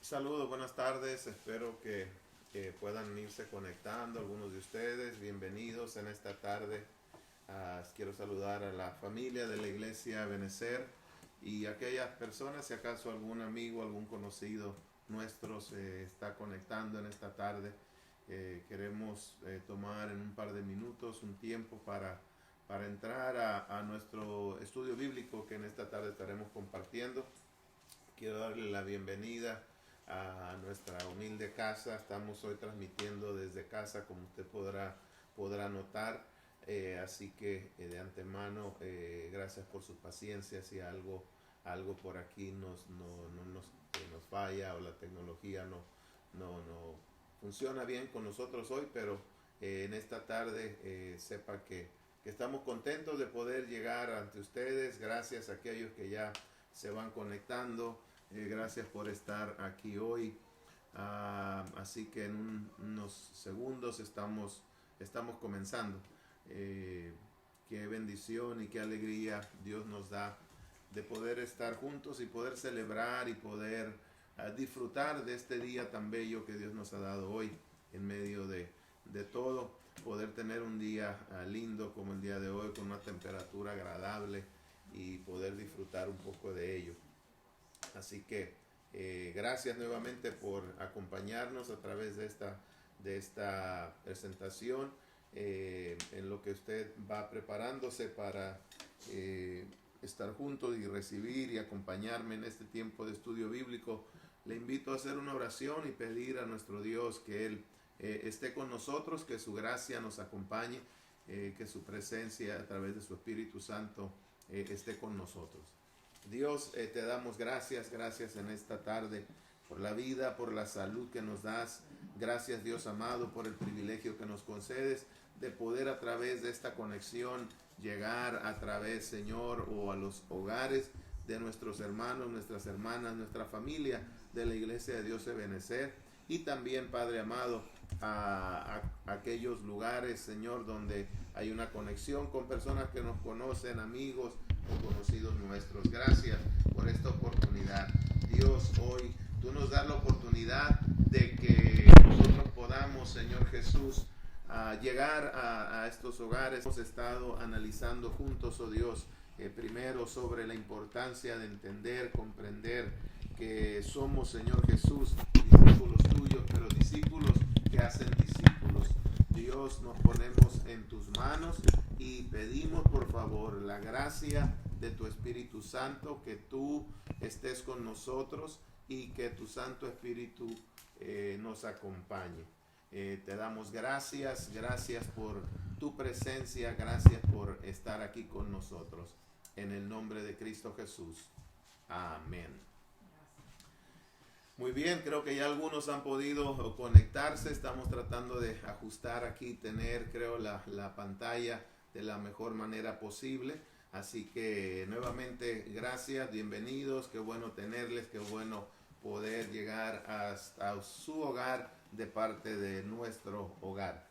Saludos, buenas tardes. Espero que puedan irse conectando algunos de ustedes. Bienvenidos en esta tarde. Quiero saludar a la familia de la iglesia Benecer y aquellas personas, si acaso algún amigo, algún conocido nuestro se está conectando en esta tarde. Queremos tomar en un par de minutos un tiempo para entrar a nuestro estudio bíblico que en esta tarde estaremos compartiendo. Quiero darle la bienvenida a nuestra humilde casa. Estamos hoy transmitiendo desde casa, como usted podrá notar. Así que de antemano, gracias por su paciencia. Si algo por aquí no nos falla o la tecnología no funciona bien con nosotros hoy, pero en esta tarde sepa que estamos contentos de poder llegar ante ustedes. Gracias a aquellos que ya se van conectando. Gracias por estar aquí hoy. Así que en unos segundos estamos comenzando. Qué bendición y qué alegría Dios nos da de poder estar juntos y poder celebrar y poder disfrutar de este día tan bello que Dios nos ha dado hoy en medio de todo. Poder tener un día lindo como el día de hoy, con una temperatura agradable y poder disfrutar un poco de ello. Así que gracias nuevamente por acompañarnos a través de esta presentación, en lo que usted va preparándose para estar juntos y recibir y acompañarme en este tiempo de estudio bíblico. Le invito a hacer una oración y pedir a nuestro Dios que Él esté con nosotros, que su gracia nos acompañe, que su presencia a través de su Espíritu Santo esté con nosotros. Dios, te damos gracias en esta tarde por la vida, por la salud que nos das. Gracias, Dios amado, por el privilegio que nos concedes de poder a través de esta conexión llegar a través, Señor, o a los hogares de nuestros hermanos, nuestras hermanas, nuestra familia de la Iglesia de Dios de Benecer, y también, Padre amado, a aquellos lugares, Señor, donde hay una conexión con personas que nos conocen, amigos o conocidos nuestros. Gracias por esta oportunidad. Dios, hoy tú nos das la oportunidad de que nosotros podamos, Señor Jesús, llegar a estos hogares. Hemos estado analizando juntos, oh Dios, primero sobre la importancia de entender, comprender que somos, Señor Jesús, discípulos tuyos, pero discípulos que hacen discípulos. Dios, nos ponemos en tus manos y pedimos por favor la gracia de tu Espíritu Santo, que tú estés con nosotros y que tu Santo Espíritu nos acompañe. Te damos gracias por tu presencia, gracias por estar aquí con nosotros. En el nombre de Cristo Jesús. Amén. Muy bien, creo que ya algunos han podido conectarse. Estamos tratando de ajustar aquí, tener, creo, la pantalla de la mejor manera posible. Así que nuevamente gracias, bienvenidos, qué bueno tenerles, qué bueno poder llegar hasta su hogar de parte de nuestro hogar.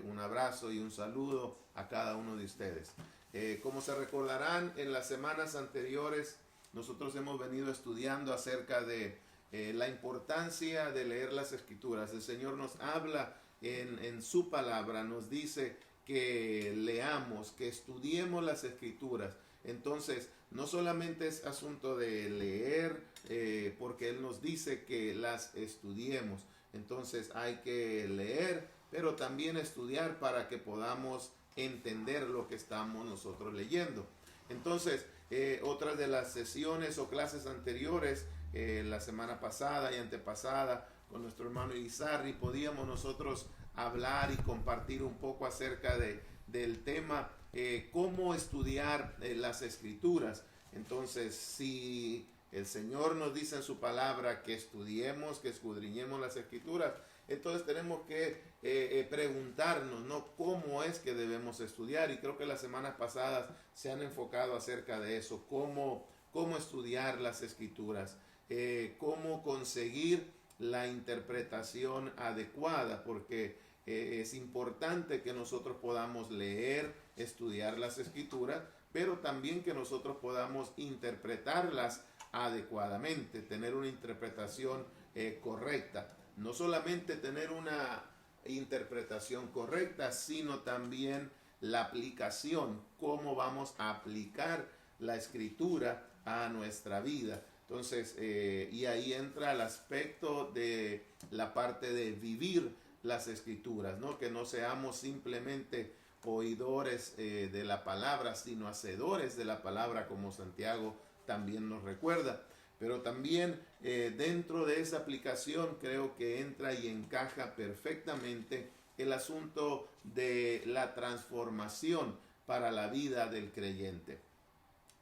Un abrazo y un saludo a cada uno de ustedes. Como se recordarán, en las semanas anteriores nosotros hemos venido estudiando acerca de la importancia de leer las Escrituras. El Señor nos habla en su palabra, nos dice que leamos, que estudiemos las Escrituras. Entonces, no solamente es asunto de leer, porque Él nos dice que las estudiemos. Entonces hay que leer, pero también estudiar para que podamos entender lo que estamos nosotros leyendo. Entonces, otras de las sesiones o clases anteriores, la semana pasada y antepasada, con nuestro hermano Izarri, podíamos nosotros hablar y compartir un poco acerca del tema cómo estudiar las Escrituras. Entonces, si el Señor nos dice en su palabra que estudiemos, que escudriñemos las Escrituras, entonces tenemos que preguntarnos, ¿no?, cómo es que debemos estudiar. Y creo que las semanas pasadas se han enfocado acerca de eso, cómo estudiar las Escrituras, cómo conseguir la interpretación adecuada, porque es importante que nosotros podamos leer, estudiar las Escrituras, pero también que nosotros podamos interpretarlas adecuadamente, tener una interpretación correcta. No solamente tener una interpretación correcta, sino también la aplicación, cómo vamos a aplicar la escritura a nuestra vida. Entonces, y ahí entra el aspecto de la parte de vivir las escrituras, ¿no? Que no seamos simplemente oidores de la palabra, sino hacedores de la palabra, como Santiago también nos recuerda. Pero también dentro de esa aplicación creo que entra y encaja perfectamente el asunto de la transformación para la vida del creyente.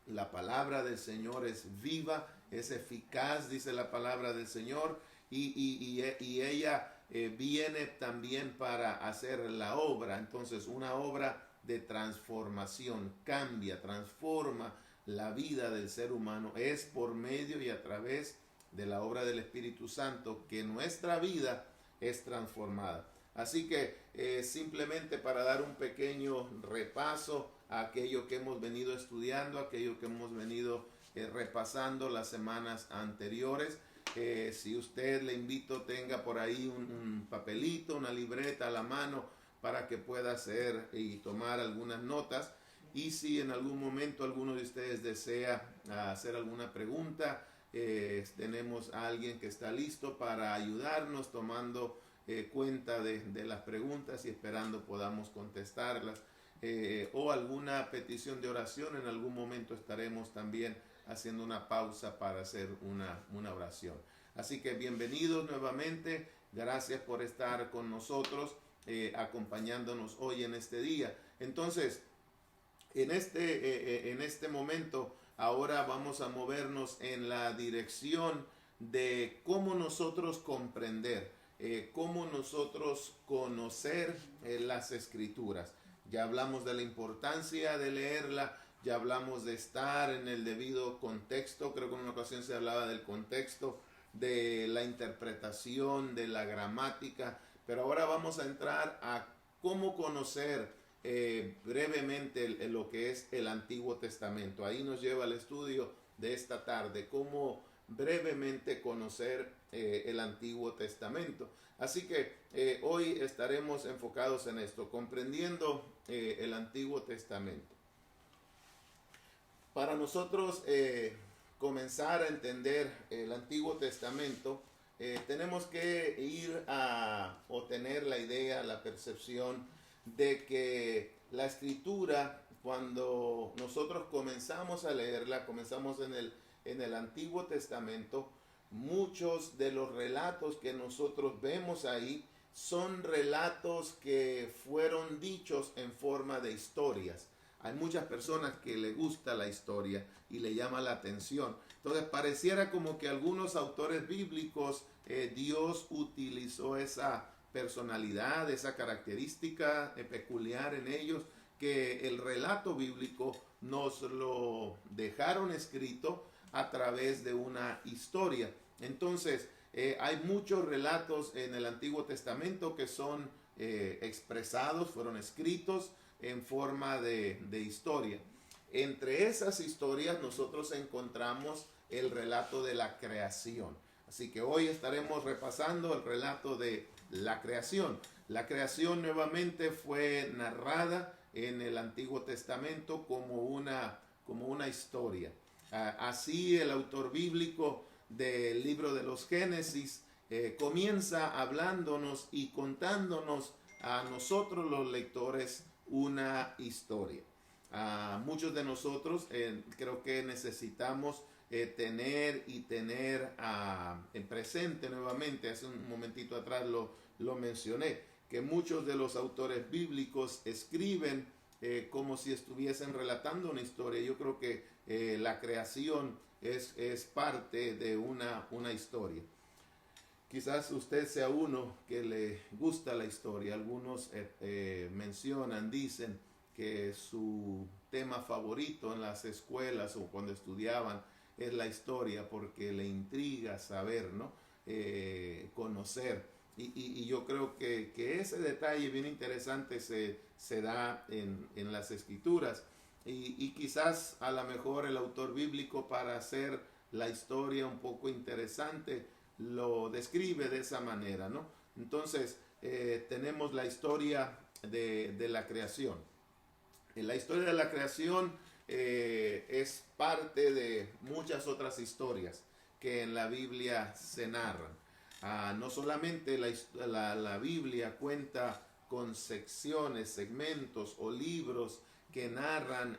La palabra del Señor es viva, es eficaz, dice la palabra del Señor, y ella viene también para hacer la obra. Entonces, una obra de transformación, cambia, transforma la vida del ser humano. Es por medio y a través de la obra del Espíritu Santo que nuestra vida es transformada. Así que simplemente para dar un pequeño repaso a aquello que hemos venido estudiando, aquello que hemos venido repasando las semanas anteriores. Si usted, le invito, tenga por ahí un papelito, una libreta a la mano para que pueda hacer y tomar algunas notas. Y si en algún momento alguno de ustedes desea hacer alguna pregunta, tenemos a alguien que está listo para ayudarnos tomando cuenta de las preguntas y esperando podamos contestarlas. O alguna petición de oración, en algún momento estaremos también haciendo una pausa para hacer una oración. Así que bienvenidos nuevamente, gracias por estar con nosotros, acompañándonos hoy en este día. Entonces, en este momento, ahora vamos a movernos en la dirección de cómo nosotros comprender, cómo nosotros conocer las Escrituras. Ya hablamos de la importancia de leerla, ya hablamos de estar en el debido contexto. Creo que en una ocasión se hablaba del contexto, de la interpretación, de la gramática, pero ahora vamos a entrar a cómo conocer brevemente lo que es el Antiguo Testamento. Ahí nos lleva el estudio de esta tarde, cómo brevemente conocer el Antiguo Testamento. Así que hoy estaremos enfocados en esto, comprendiendo el Antiguo Testamento. Para nosotros comenzar a entender el Antiguo Testamento, tenemos que ir o tener la idea, la percepción de que la Escritura, cuando nosotros comenzamos a leerla, comenzamos en el Antiguo Testamento, muchos de los relatos que nosotros vemos ahí son relatos que fueron dichos en forma de historias. Hay muchas personas que le gusta la historia y le llama la atención. Entonces pareciera como que algunos autores bíblicos, Dios utilizó esa personalidad, esa característica peculiar en ellos, que el relato bíblico nos lo dejaron escrito a través de una historia. Entonces, hay muchos relatos en el Antiguo Testamento que son expresados, fueron escritos en forma de historia. Entre esas historias nosotros encontramos el relato de la creación. Así que hoy estaremos repasando el relato de la creación. La creación nuevamente fue narrada en el Antiguo Testamento como una historia. Así el autor bíblico del libro de los Génesis comienza hablándonos y contándonos a nosotros los lectores una historia. Muchos de nosotros creo que necesitamos tener en presente nuevamente, hace un momentito atrás lo mencioné, que muchos de los autores bíblicos escriben como si estuviesen relatando una historia. Yo creo que la creación es parte de una historia. Quizás usted sea uno que le gusta la historia. Algunos mencionan, dicen que su tema favorito en las escuelas o cuando estudiaban es la historia porque le intriga saber, ¿no? Conocer. Y yo creo que ese detalle bien interesante se da en las Escrituras. Y quizás a lo mejor el autor bíblico, para hacer la historia un poco interesante, lo describe de esa manera, ¿no? Entonces, tenemos la historia de la creación. La historia de la creación es parte de muchas otras historias que en la Biblia se narran. No solamente la Biblia cuenta con secciones, segmentos o libros que narran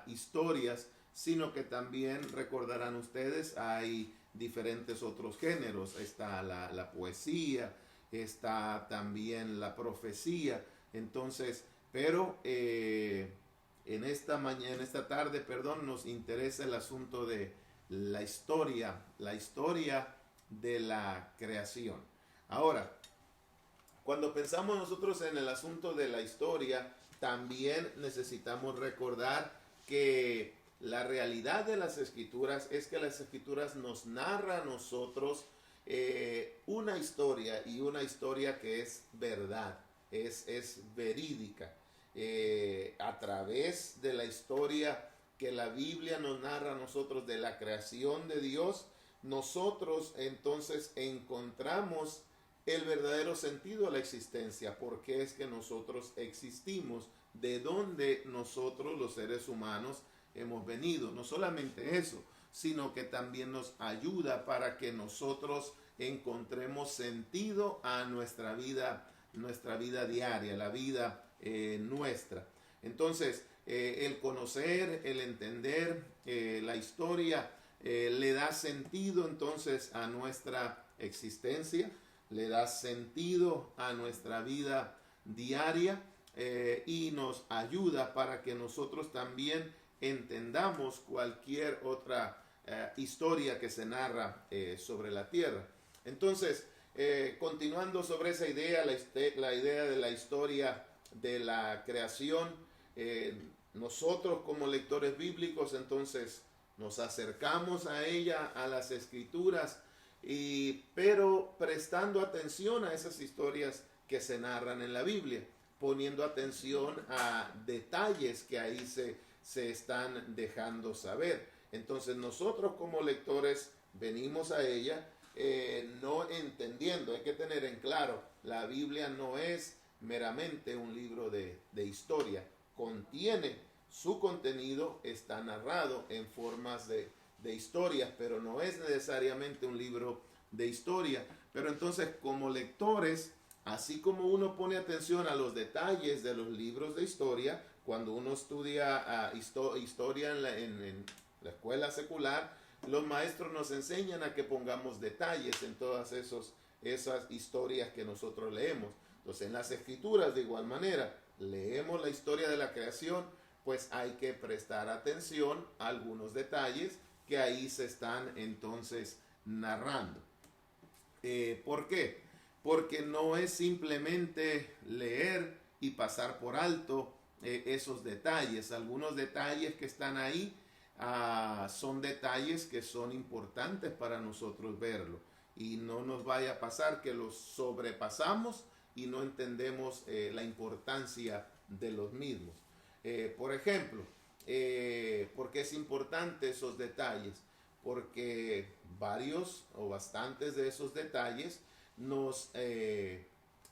historias, sino que también recordarán ustedes, hay diferentes otros géneros. Está la poesía, está también la profecía. Entonces, pero en esta tarde, perdón, nos interesa el asunto de la historia de la creación. Ahora, cuando pensamos nosotros en el asunto de la historia, también necesitamos recordar que la realidad de las escrituras es que las escrituras nos narran a nosotros una historia, y una historia que es verdad, es verídica. A través de la historia que la Biblia nos narra a nosotros de la creación de Dios, nosotros entonces encontramos el verdadero sentido de la existencia. ¿Por qué es que nosotros existimos? ¿De dónde nosotros los seres humanos hemos venido? No solamente eso, sino que también nos ayuda para que nosotros encontremos sentido a nuestra vida diaria, la vida nuestra. Entonces, el conocer, el entender la historia le da sentido entonces a nuestra existencia, le da sentido a nuestra vida diaria, y nos ayuda para que nosotros también entendamos cualquier otra historia que se narra sobre la tierra. Entonces, continuando sobre esa idea, la idea de la historia de la creación, nosotros como lectores bíblicos entonces nos acercamos a ella, a las escrituras, pero prestando atención a esas historias que se narran en la Biblia, poniendo atención a detalles que ahí se están dejando saber. Entonces nosotros como lectores venimos a ella no entendiendo. Hay que tener en claro, la Biblia no es meramente un libro de historia. Contiene su contenido, está narrado en formas de historias, pero no es necesariamente un libro de historia. Pero entonces, como lectores, así como uno pone atención a los detalles de los libros de historia, cuando uno estudia historia en la escuela secular, los maestros nos enseñan a que pongamos detalles en todas esas historias que nosotros leemos. Entonces, en las escrituras, de igual manera, leemos la historia de la creación, pues hay que prestar atención a algunos detalles que ahí se están entonces narrando. ¿Por qué? Porque no es simplemente leer y pasar por alto esos detalles. Algunos detalles que están ahí son detalles que son importantes para nosotros verlo, y no nos vaya a pasar que los sobrepasamos y no entendemos la importancia de los mismos. Por ejemplo, ¿por qué es importante esos detalles? Porque varios o bastantes de esos detalles nos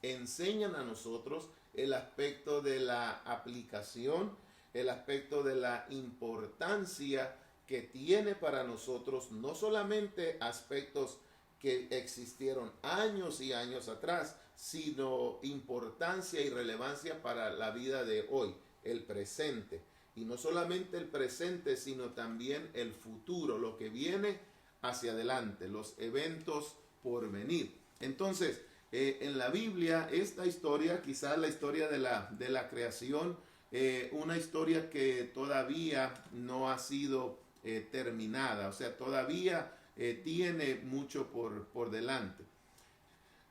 enseñan a nosotros el aspecto de la aplicación, el aspecto de la importancia que tiene para nosotros, no solamente aspectos que existieron años y años atrás, sino importancia y relevancia para la vida de hoy, el presente. Y no solamente el presente, sino también el futuro, lo que viene hacia adelante, los eventos por venir. Entonces, en la Biblia, esta historia, quizás la historia de la creación, una historia que todavía no ha sido terminada, o sea, todavía tiene mucho por delante.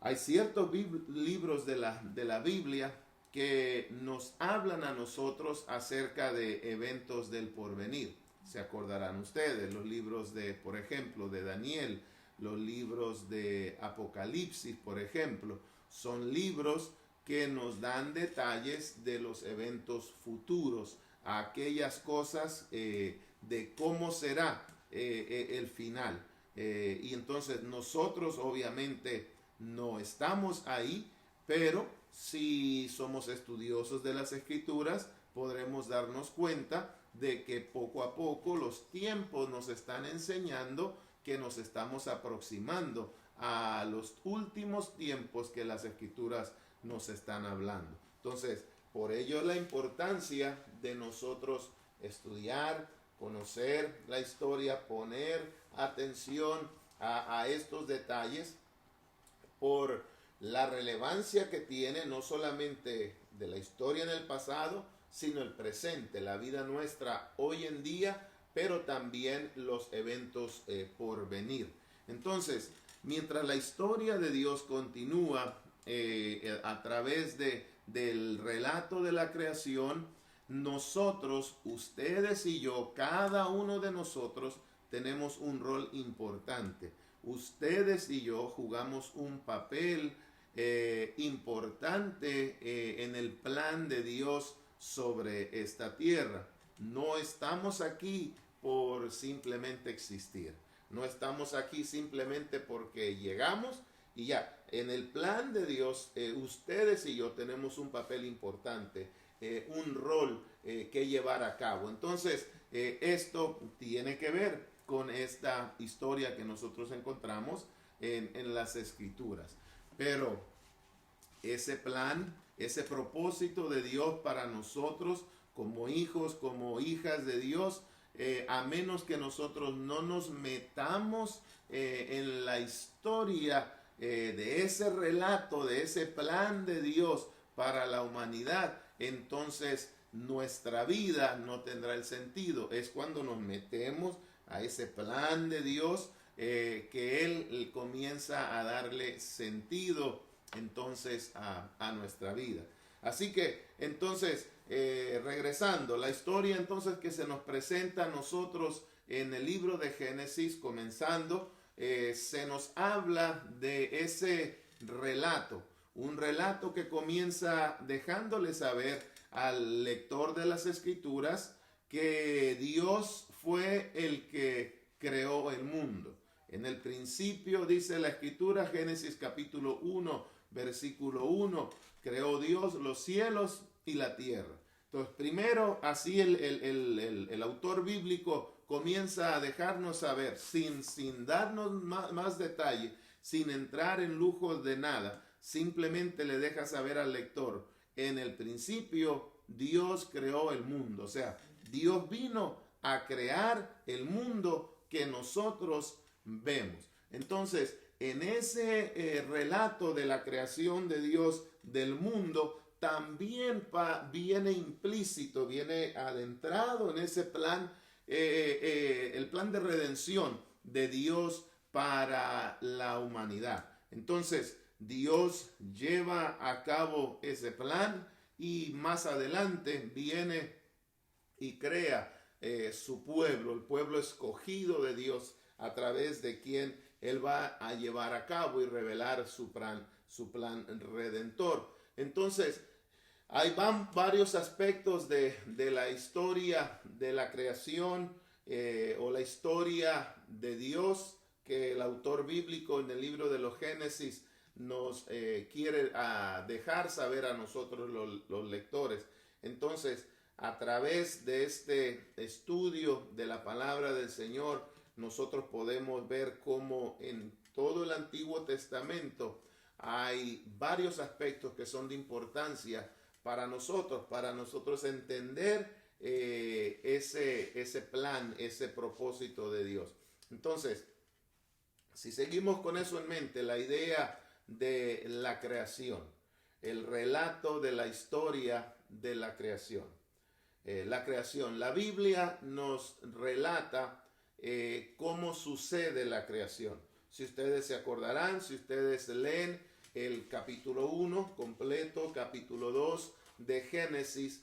Hay ciertos libros de la Biblia que nos hablan a nosotros acerca de eventos del porvenir. Se acordarán ustedes, los libros de, por ejemplo, de Daniel, los libros de Apocalipsis, por ejemplo, son libros que nos dan detalles de los eventos futuros, aquellas cosas de cómo será el final. Y entonces nosotros obviamente no estamos ahí, pero si somos estudiosos de las Escrituras, podremos darnos cuenta de que poco a poco los tiempos nos están enseñando que nos estamos aproximando a los últimos tiempos que las Escrituras nos están hablando. Entonces, por ello la importancia de nosotros estudiar, conocer la historia, poner atención a estos detalles por la relevancia que tiene no solamente de la historia en el pasado, sino el presente, la vida nuestra hoy en día, pero también los eventos por venir. Entonces, mientras la historia de Dios continúa a través del relato de la creación, nosotros, ustedes y yo, cada uno de nosotros, tenemos un rol importante. Ustedes y yo jugamos un papel importante en el plan de Dios sobre esta tierra. No estamos aquí por simplemente existir. No estamos aquí simplemente porque llegamos y ya. En el plan de Dios, ustedes y yo tenemos un papel importante, un rol que llevar a cabo. Entonces, esto tiene que ver con esta historia que nosotros encontramos en las Escrituras. Pero ese plan, ese propósito de Dios para nosotros como hijos, como hijas de Dios, a menos que nosotros no nos metamos en la historia de ese relato, de ese plan de Dios para la humanidad, entonces nuestra vida no tendrá el sentido. Es cuando nos metemos a ese plan de Dios que Él comienza a darle sentido entonces a nuestra vida. Así que entonces regresando, la historia entonces que se nos presenta a nosotros en el libro de Génesis, comenzando, se nos habla de ese relato, un relato que comienza dejándole saber al lector de las Escrituras que Dios fue el que creó el mundo. En el principio, dice la Escritura, Génesis capítulo 1, versículo 1, creó Dios los cielos y la tierra. Entonces, primero, así el autor bíblico comienza a dejarnos saber, sin darnos más detalle, sin entrar en lujos de nada, simplemente le deja saber al lector, en el principio Dios creó el mundo. O sea, Dios vino a crear el mundo que nosotros vemos. Entonces, en ese relato de la creación de Dios del mundo, también viene implícito, viene adentrado en ese plan, el plan de redención de Dios para la humanidad. Entonces, Dios lleva a cabo ese plan y más adelante viene y crea su pueblo, el pueblo escogido de Dios, a través de quien Él va a llevar a cabo y revelar su plan redentor. Entonces, hay varios aspectos de la historia de la creación o la historia de Dios que el autor bíblico en el libro de los Génesis nos quiere dejar saber a nosotros los lectores. Entonces, a través de este estudio de la palabra del Señor, nosotros podemos ver cómo en todo el Antiguo Testamento hay varios aspectos que son de importancia para nosotros entender ese plan, ese propósito de Dios. Entonces, si seguimos con eso en mente, la idea de la creación, el relato de la historia de la creación. La Biblia nos relata cómo sucede la creación. Si ustedes se acordarán, si ustedes leen el capítulo 1 completo, capítulo 2 de Génesis,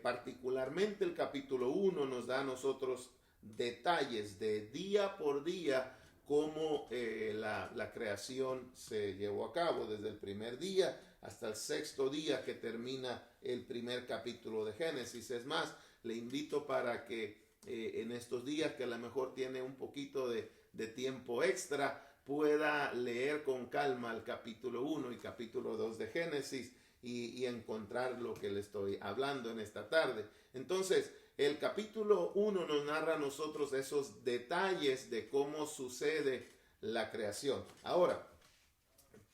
particularmente el capítulo 1 nos da a nosotros detalles de día por día cómo la creación se llevó a cabo, desde el primer día hasta el sexto día que termina el primer capítulo de Génesis. Es más, le invito para que en estos días que a lo mejor tiene un poquito de de tiempo extra, pueda leer con calma el capítulo 1 y capítulo 2 de Génesis y encontrar lo que le estoy hablando en esta tarde. Entonces, el capítulo 1 nos narra a nosotros esos detalles de cómo sucede la creación. Ahora,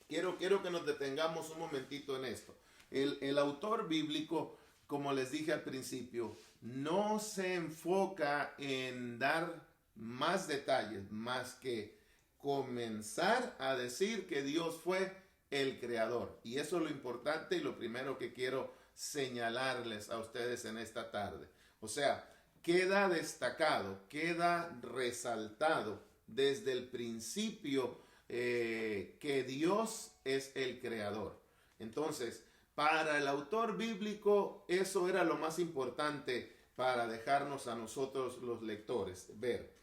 quiero que nos detengamos un momentito en esto. El autor bíblico, como les dije al principio, no se enfoca en dar más detalles, más que comenzar a decir que Dios fue el creador. Y eso es lo importante y lo primero que quiero señalarles a ustedes en esta tarde. O sea, queda destacado, queda resaltado desde el principio que Dios es el creador. Entonces, para el autor bíblico, eso era lo más importante para dejarnos a nosotros los lectores ver.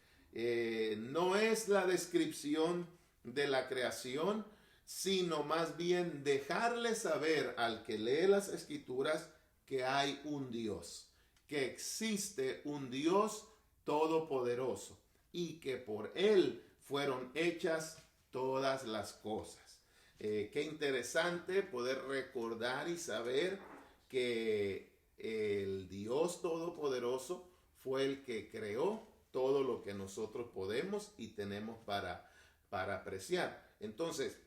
No es la descripción de la creación, sino más bien dejarle saber al que lee las escrituras que hay un Dios, que existe un Dios todopoderoso y que por él fueron hechas todas las cosas. Qué interesante poder recordar y saber que el Dios todopoderoso fue el que creó todo lo que nosotros podemos y tenemos para apreciar. Entonces,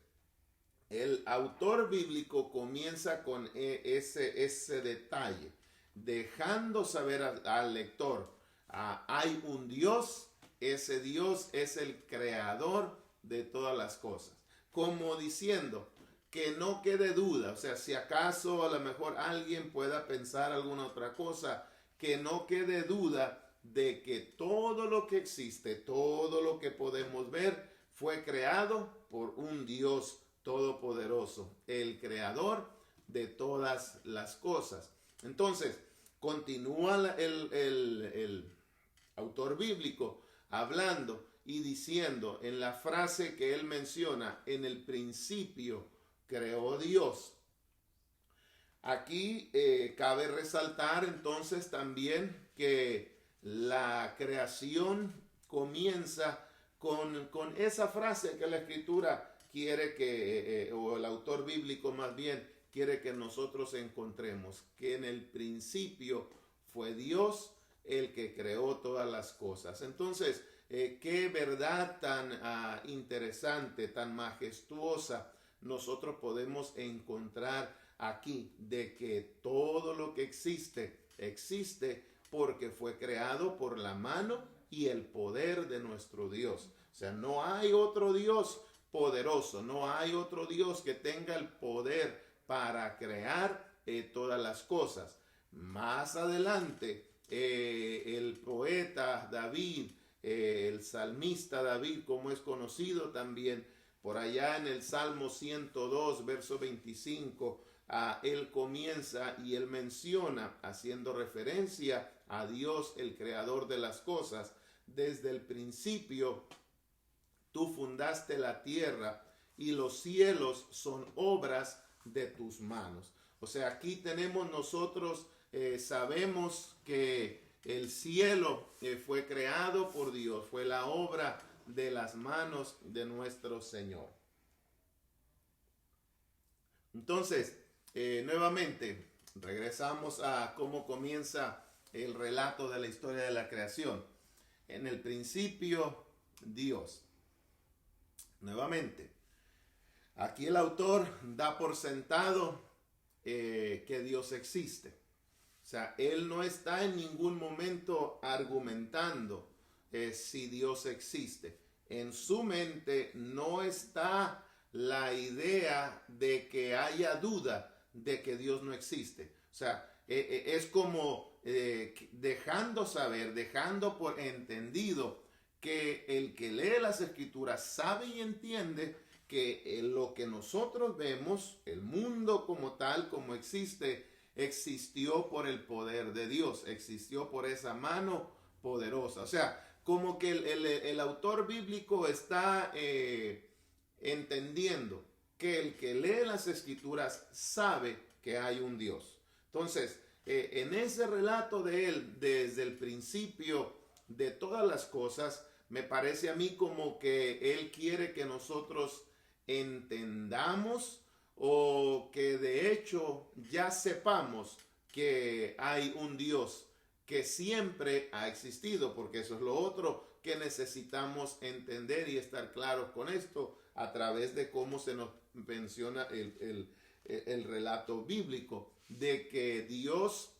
el autor bíblico comienza con ese detalle, dejando saber al lector, hay un Dios, ese Dios es el creador de todas las cosas. Como diciendo, que no quede duda, o sea, si acaso a lo mejor alguien pueda pensar alguna otra cosa, que no quede duda de que todo lo que existe, todo lo que podemos ver, fue creado por un Dios todopoderoso, el creador de todas las cosas. Entonces, continúa el autor bíblico hablando y diciendo en la frase que él menciona, en el principio creó Dios. Aquí cabe resaltar entonces también que la creación comienza con esa frase que la escritura quiere que, o el autor bíblico más bien, quiere que nosotros encontremos, que en el principio fue Dios el que creó todas las cosas. Entonces, qué verdad tan interesante, tan majestuosa nosotros podemos encontrar aquí, de que todo lo que existe, existe porque fue creado por la mano y el poder de nuestro Dios. O sea, no hay otro Dios poderoso, no hay otro Dios que tenga el poder para crear todas las cosas. Más adelante, el poeta David, el salmista David, como es conocido también, por allá en el Salmo 102, verso 25, él comienza y él menciona, haciendo referencia a Dios, el creador de las cosas, desde el principio tú fundaste la tierra y los cielos son obras de tus manos. O sea, aquí tenemos nosotros, sabemos que el cielo fue creado por Dios, fue la obra de las manos de nuestro Señor. Entonces, nuevamente, regresamos a cómo comienza el relato de la historia de la creación. En el principio, Dios. Nuevamente, aquí el autor da por sentado que Dios existe. O sea, él no está en ningún momento argumentando si Dios existe. En su mente no está la idea de que haya duda de que Dios no existe. O sea, es como dejando saber, dejando por entendido que el que lee las escrituras sabe y entiende que lo que nosotros vemos, el mundo como tal, como existe, existió por el poder de Dios, existió por esa mano poderosa. O sea, como que el autor bíblico está entendiendo que el que lee las escrituras sabe que hay un Dios. Entonces, en ese relato de él, desde el principio de todas las cosas, me parece a mí como que Él quiere que nosotros entendamos o que de hecho ya sepamos que hay un Dios que siempre ha existido, porque eso es lo otro que necesitamos entender y estar claros con esto a través de cómo se nos menciona el relato bíblico de que Dios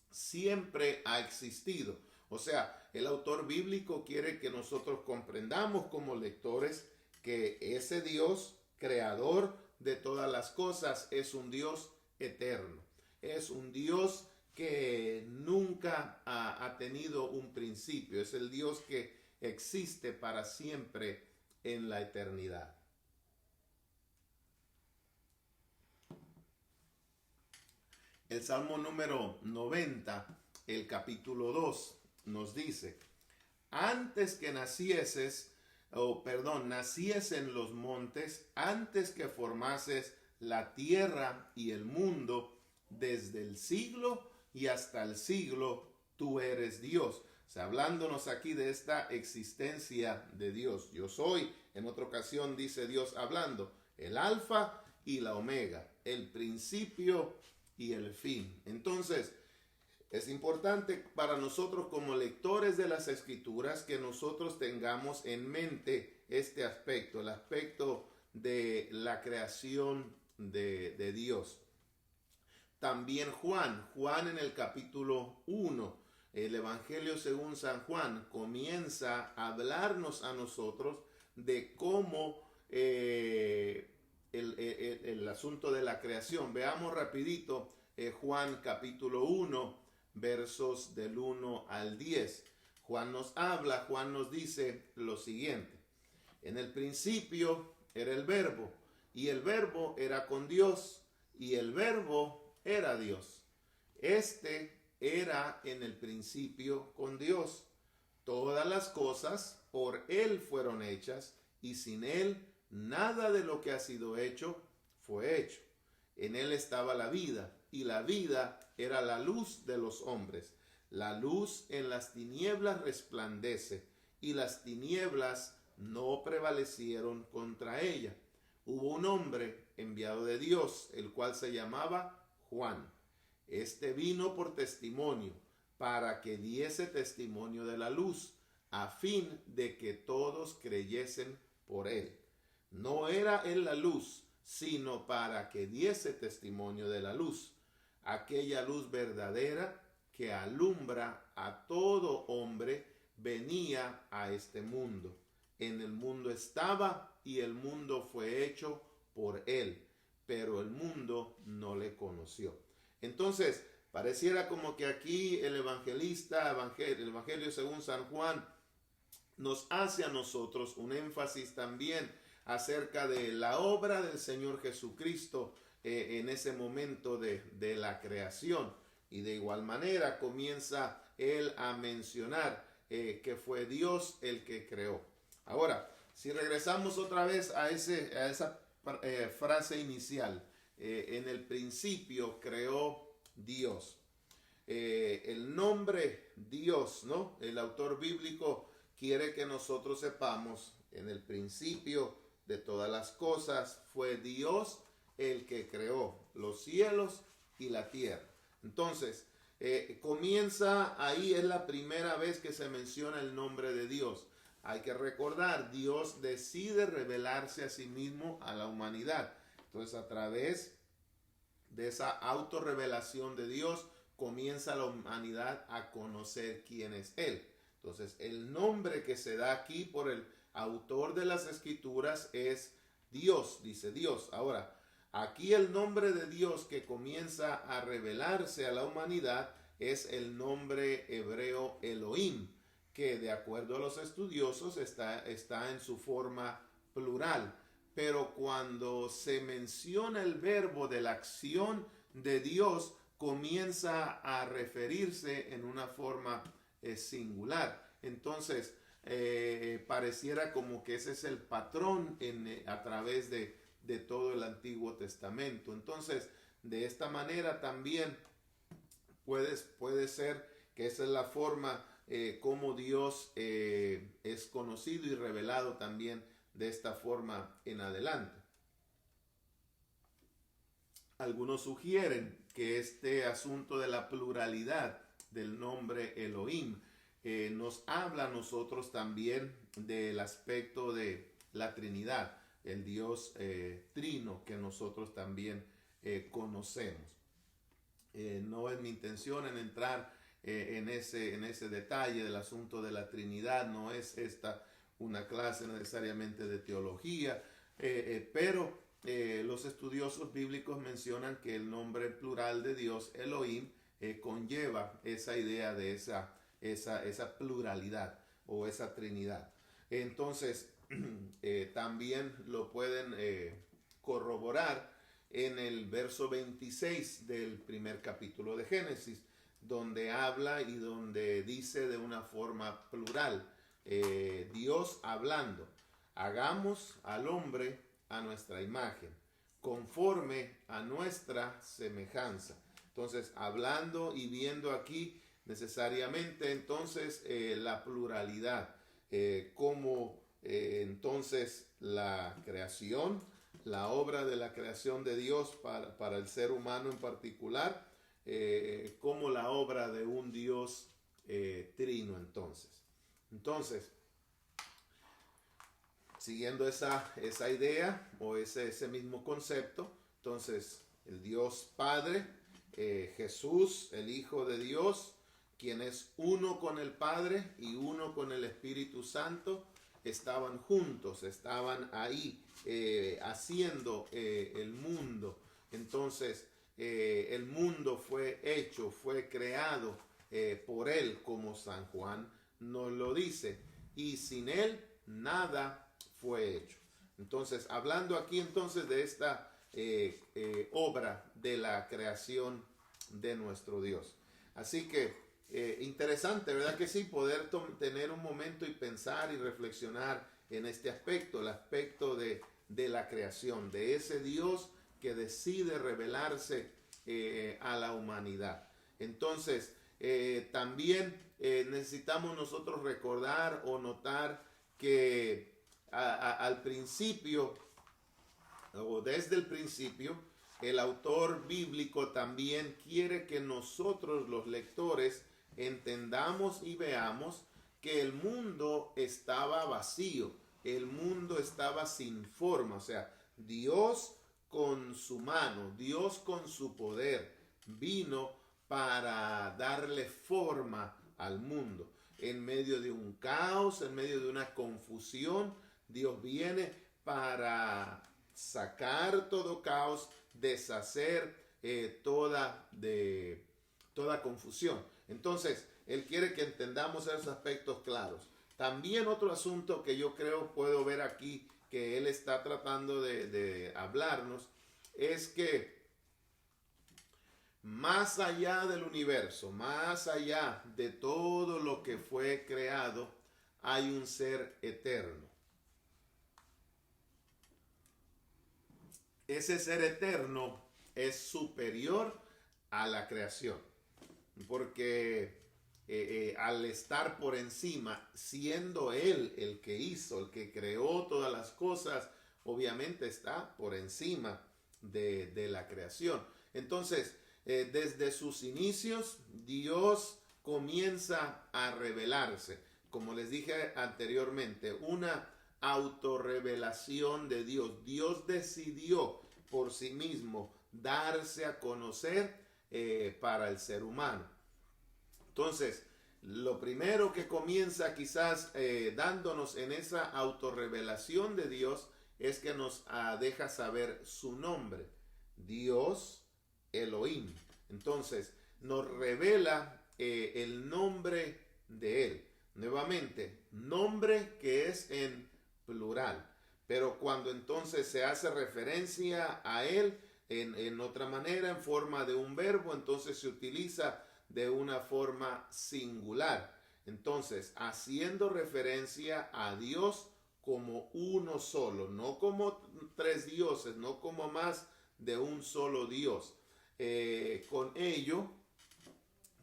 siempre ha existido. O sea, el autor bíblico quiere que nosotros comprendamos como lectores que ese Dios, creador de todas las cosas, es un Dios eterno. Es un Dios que nunca ha tenido un principio. Es el Dios que existe para siempre en la eternidad. El Salmo número 90, el capítulo 2, nos dice: antes que naciesen los montes, antes que formases la tierra y el mundo, desde el siglo y hasta el siglo, tú eres Dios. O sea, hablándonos aquí de esta existencia de Dios. Yo soy, en otra ocasión dice Dios hablando, el alfa y la omega, el principio y el fin. Entonces, es importante para nosotros como lectores de las Escrituras que nosotros tengamos en mente este aspecto, el aspecto de la creación de Dios. También Juan en el capítulo 1, el Evangelio según San Juan, comienza a hablarnos a nosotros de cómo el asunto de la creación. Veamos rapidito Juan capítulo 1, versos del 1 al 10. Juan nos dice lo siguiente: en el principio era el verbo, y el verbo era con Dios, y el verbo era Dios. Este era en el principio con Dios. Todas las cosas por Él fueron hechas, y sin Él nada de lo que ha sido hecho fue hecho. En Él estaba la vida, y la vida era la luz de los hombres. La luz en las tinieblas resplandece, y las tinieblas no prevalecieron contra ella. Hubo un hombre enviado de Dios, el cual se llamaba Juan. Este vino por testimonio, para que diese testimonio de la luz, a fin de que todos creyesen por él. No era él la luz, sino para que diese testimonio de la luz, aquella luz verdadera que alumbra a todo hombre, venía a este mundo. En el mundo estaba, y el mundo fue hecho por él, pero el mundo no le conoció. Entonces, pareciera como que aquí el Evangelio según San Juan, nos hace a nosotros un énfasis también acerca de la obra del Señor Jesucristo en ese momento de la creación. Y de igual manera comienza él a mencionar que fue Dios el que creó. Ahora, si regresamos otra vez a esa frase inicial, en el principio creó Dios. El nombre Dios, ¿no? El autor bíblico quiere que nosotros sepamos, en el principio de todas las cosas fue Dios el que creó los cielos y la tierra. Entonces, comienza ahí, es la primera vez que se menciona el nombre de Dios. Hay que recordar, Dios decide revelarse a sí mismo a la humanidad. Entonces, a través de esa autorrevelación de Dios, comienza la humanidad a conocer quién es Él. Entonces, el nombre que se da aquí por el autor de las Escrituras es Dios, dice Dios. Ahora, aquí el nombre de Dios que comienza a revelarse a la humanidad es el nombre hebreo Elohim, que de acuerdo a los estudiosos está en su forma plural. Pero cuando se menciona el verbo de la acción de Dios, comienza a referirse en una forma singular. Entonces, pareciera como que ese es el patrón a través de todo el Antiguo Testamento. Entonces, de esta manera también puede ser que esa es la forma cómo Dios es conocido y revelado también de esta forma en adelante. Algunos sugieren que este asunto de la pluralidad del nombre Elohim nos habla a nosotros también del aspecto de la Trinidad, el Dios trino que nosotros también conocemos. No es mi intención en entrar en ese detalle del asunto de la Trinidad, no es esta una clase necesariamente de teología, pero los estudiosos bíblicos mencionan que el nombre plural de Dios, Elohim, conlleva esa idea de esa pluralidad o esa Trinidad. Entonces, también lo pueden corroborar en el verso 26 del primer capítulo de Génesis, donde habla y donde dice de una forma plural, Dios hablando, hagamos al hombre a nuestra imagen, conforme a nuestra semejanza. Entonces, hablando y viendo aquí necesariamente entonces la pluralidad, como entonces la creación, la obra de la creación de Dios para el ser humano en particular, como la obra de un Dios trino entonces, siguiendo esa idea o ese mismo concepto, entonces el Dios Padre, Jesús, el Hijo de Dios, quien es uno con el Padre y uno con el Espíritu Santo, estaban juntos, estaban ahí haciendo el mundo. Entonces el mundo fue hecho, fue creado por Él, como San Juan nos lo dice, y sin Él nada fue hecho. Entonces, hablando aquí entonces de esta obra de la creación de nuestro Dios. Así que interesante, ¿verdad que sí? Poder tener un momento y pensar y reflexionar en este aspecto, el aspecto de la creación, de ese Dios que decide revelarse a la humanidad. Entonces, también necesitamos nosotros recordar o notar que al principio, o desde el principio, el autor bíblico también quiere que nosotros los lectores entendamos y veamos que el mundo estaba vacío, el mundo estaba sin forma, o sea, Dios con su mano, Dios con su poder vino para darle forma al mundo. En medio de un caos, en medio de una confusión, Dios viene para sacar todo caos, deshacer toda confusión. Entonces, Él quiere que entendamos esos aspectos claros. También otro asunto que yo creo puedo ver aquí que Él está tratando de hablarnos es que más allá del universo, más allá de todo lo que fue creado, hay un ser eterno. Ese ser eterno es superior a la creación, porque al estar por encima, siendo Él el que hizo, el que creó todas las cosas, obviamente está por encima de la creación. Entonces, desde sus inicios, Dios comienza a revelarse. Como les dije anteriormente, una autorrevelación de Dios. Dios decidió por sí mismo darse a conocer para el ser humano. Entonces, lo primero que comienza quizás dándonos en esa autorrevelación de Dios es que nos deja saber su nombre. Dios Elohim. Entonces, nos revela el nombre de Él. Nuevamente, nombre que es en plural. Pero cuando entonces se hace referencia a Él en otra manera, en forma de un verbo, entonces se utiliza de una forma singular. Entonces, haciendo referencia a Dios como uno solo, no como tres dioses, no como más de un solo Dios. Con ello,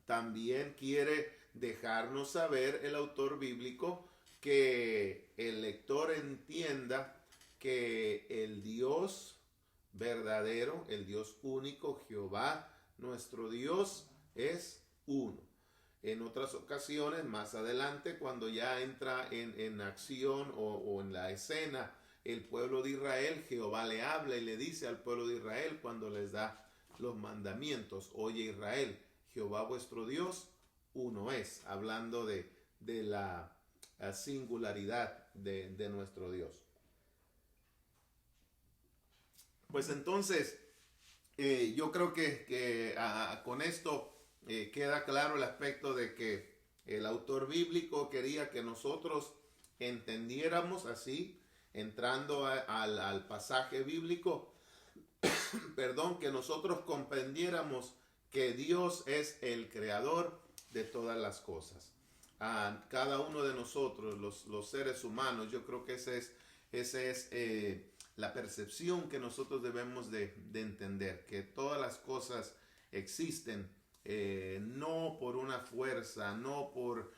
también quiere dejarnos saber el autor bíblico que el lector entienda que el Dios verdadero, el Dios único, Jehová, nuestro Dios, es uno. En otras ocasiones, más adelante, cuando ya entra en acción o en la escena el pueblo de Israel, Jehová le habla y le dice al pueblo de Israel cuando les da los mandamientos: oye Israel, Jehová vuestro Dios, uno es, hablando de la singularidad de nuestro Dios. Pues entonces, yo creo que con esto queda claro el aspecto de que el autor bíblico quería que nosotros entendiéramos así, entrando al pasaje bíblico, perdón, que nosotros comprendiéramos que Dios es el creador de todas las cosas. Cada uno de nosotros, los seres humanos, yo creo que esa es la percepción que nosotros debemos de entender, que todas las cosas existen no por una fuerza, no por